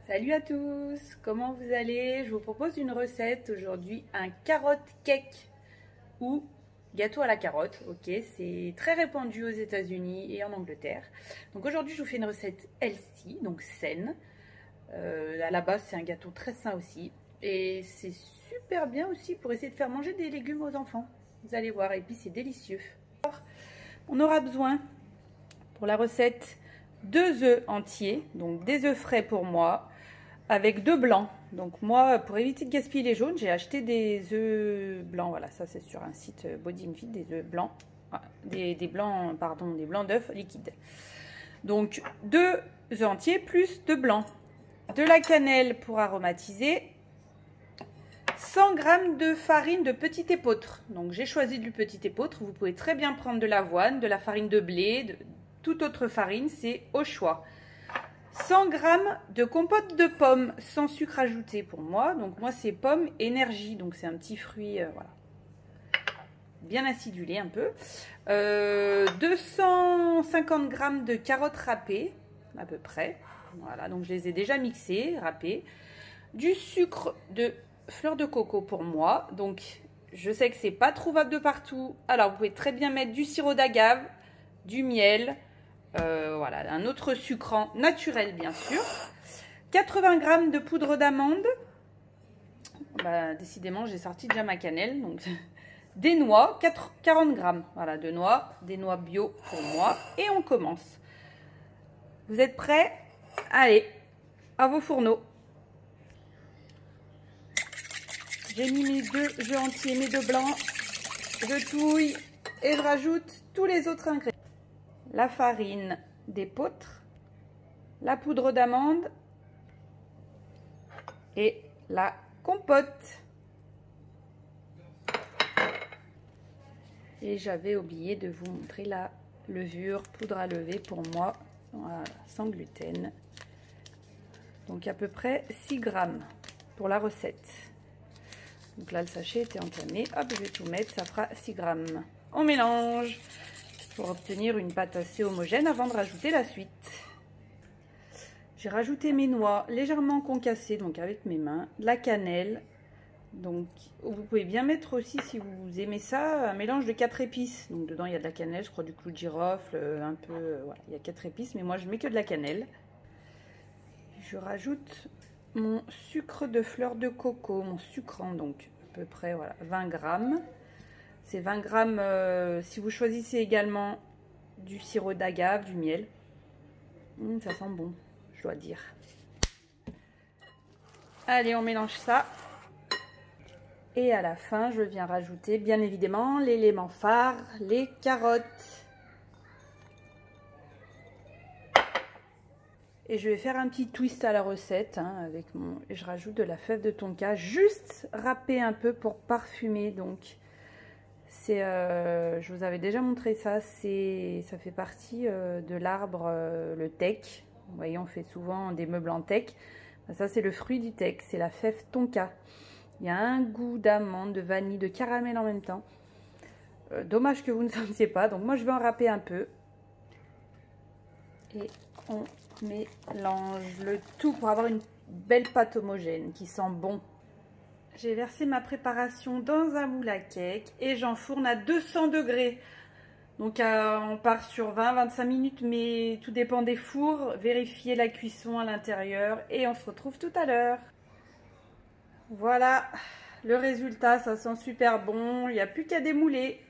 Salut à tous, comment vous allez? Je vous propose une recette aujourd'hui, un carotte cake ou gâteau à la carotte. Ok, c'est très répandu aux États-Unis et en Angleterre. Donc aujourd'hui, je vous fais une recette healthy, donc saine. À la base, c'est un gâteau très sain aussi. Et c'est super bien aussi pour essayer de faire manger des légumes aux enfants. Vous allez voir, et puis c'est délicieux. On aura besoin pour la recette 2 œufs entiers, donc des œufs frais pour moi, avec 2 blancs. Donc moi, pour éviter de gaspiller les jaunes, j'ai acheté des œufs blancs. Voilà, ça c'est sur un site Body and Fit, des œufs blancs, des blancs, pardon, des blancs d'œufs liquides. Donc 2 œufs entiers plus 2 blancs, de la cannelle pour aromatiser, 100 g de farine de petit épeautre. Donc j'ai choisi du petit épeautre. Vous pouvez très bien prendre de l'avoine, de la farine de blé, de toute autre farine, c'est au choix. 100 g de compote de pommes sans sucre ajouté pour moi. Donc moi c'est pomme énergie, donc c'est un petit fruit voilà, bien acidulé un peu. 250 g de carottes râpées à peu près. Voilà, donc je les ai déjà mixées, râpées. Du sucre de fleur de coco pour moi. Donc je sais que c'est pas trouvable de partout. Alors vous pouvez très bien mettre du sirop d'agave, du miel. Voilà, un autre sucrant naturel bien sûr. 80 g de poudre d'amande. Bah, décidément, j'ai sorti déjà ma cannelle. Donc, des noix, 40 g. Voilà, de noix, des noix bio pour moi. Et on commence. Vous êtes prêts? Allez, à vos fourneaux. J'ai mis mes 2 œufs entiers, mes 2 blancs. Je touille et je rajoute tous les autres ingrédients. La farine d'épeautre, la poudre d'amande et la compote. Et j'avais oublié de vous montrer la levure, poudre à lever pour moi, voilà, sans gluten. Donc à peu près 6 g pour la recette. Donc là le sachet était entamé, hop je vais tout mettre, ça fera 6 g. On mélange pour obtenir une pâte assez homogène avant de rajouter la suite. J'ai rajouté mes noix légèrement concassées, donc avec mes mains, de la cannelle. Donc vous pouvez bien mettre aussi, si vous aimez ça, un mélange de 4 épices. Donc dedans il y a de la cannelle, je crois du clou de girofle, un peu, voilà, il y a 4 épices, mais moi je mets que de la cannelle. Je rajoute mon sucre de fleur de coco, mon sucrant, donc à peu près voilà, 20 g. C'est 20 g si vous choisissez également du sirop d'agave, du miel. Ça sent bon, je dois dire. Allez, on mélange ça. Et à la fin, je viens rajouter bien évidemment l'élément phare, les carottes. Et je vais faire un petit twist à la recette avec je rajoute de la fève de tonka, juste râpée un peu pour parfumer. Donc je vous avais déjà montré ça, ça fait partie de l'arbre, le teck. Vous voyez, on fait souvent des meubles en teck. Ça, c'est le fruit du teck, c'est la fève tonka. Il y a un goût d'amande, de vanille, de caramel en même temps. Dommage que vous ne sentiez pas, donc moi je vais en râper un peu. Et on mélange le tout pour avoir une belle pâte homogène qui sent bon. J'ai versé ma préparation dans un moule à cake et j'enfourne à 200 degrés. Donc on part sur 20-25 minutes, mais tout dépend des fours. Vérifiez la cuisson à l'intérieur et on se retrouve tout à l'heure. Voilà le résultat, ça sent super bon. Il n'y a plus qu'à démouler.